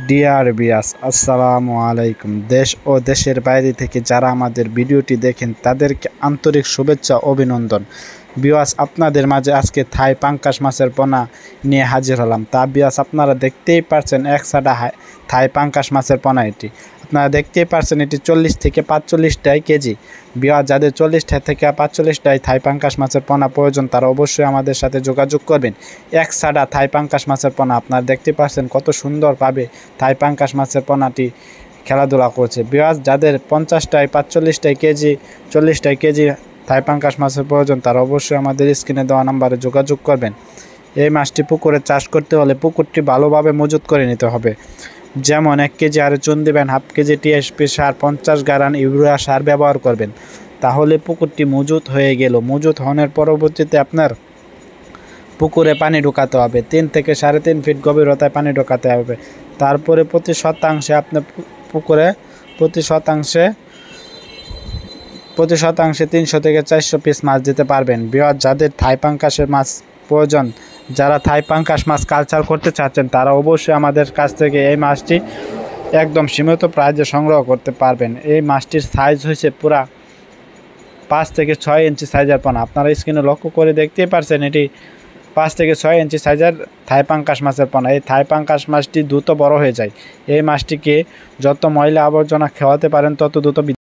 Deer বিয়াস, আসসালামু আলাইকুম। দেশ ও দেশের বাইরে থেকে যারা আমাদের ভিডিওটি দেখেন তাদেরকে আন্তরিক শুভেচ্ছা অভিনন্দন। বিয়াস, আপনাদের মাঝে আজকে থাই পাঙ্কাশ মাছের পোনা নিয়ে হাজির হলাম। তা বিয়াস, আপনারা দেখতেই পারছেন এক সাডা থাই পাঙ্কাশ মাছের পোনা। এটি আপনারা দেখতেই পারছেন এটি 40 থেকে 45 কেজি। বিয়াস, যাদের 40 থেকে 45 থাই পাঙ্কাশ মাছের পোনা প্রয়োজন তারা অবশ্যই আমাদের সাথে যোগাযোগ করবেন। এক সাডা থাই পাঙ্কাশ মাছের পোনা আপনারা দেখতে পাচ্ছেন কত সুন্দরভাবে থাই পাঙ্কাশ মাছের পোনাটি খেলাধুলা করছে। বিয়াস, যাদের 50 45 কেজি 40 কেজি থাই পাঙ্কাশ মাছের প্রয়োজন তারা অবশ্যই আমাদের স্ক্রিনে দেওয়া নাম্বারে যোগাযোগ করবেন। এই মাছটি পুকুরে চাষ করতে হলে পুকুরটি ভালোভাবে মজুত করে নিতে হবে। যেমন 1 কেজি হারে চুন দেবেন, হাফ কেজি টিএসপি সার, 50 গ্রাম ইউরিয়া সার ব্যবহার করবেন। তাহলে পুকুরটি মজুত হয়ে গেল। মজুত হওয়ার পরবর্তীতে আপনার পুকুরে পানি ঢোকাতে হবে। 3 থেকে 3.5 ফিট গভীরতায় পানি ঢোকাতে হবে। তারপরে প্রতি শতাংশে আপনার পুকুরে প্রতি শতাংশে 300 থেকে 400 পিস মাছ দিতে পারবেন। বিয়াস, যাদের থাই পাঙ্কাশের মাছ প্রয়োজন, যারা থাই পাঙ্কাশ মাছ কালচার করতে চাচ্ছেন তারা অবশ্যই আমাদের কাছ থেকে এই মাছটি একদম সীমিত প্রাইজে সংগ্রহ করতে পারবেন। এই মাছটির সাইজ হয়েছে পুরা 5 থেকে 6 ইঞ্চি সাইজের পোনা। আপনারা স্ক্রিনে লক্ষ্য করে দেখতেই পারছেন এটি 5 থেকে 6 ইঞ্চি সাইজের থাই পাঙ্কাশ মাছের পোনা। এই থাই পাঙ্কাশ মাছটি দ্রুত বড় হয়ে যায়। এই মাছটিকে যত ময়লা আবর্জনা খাওয়াতে পারেন তত দ্রুত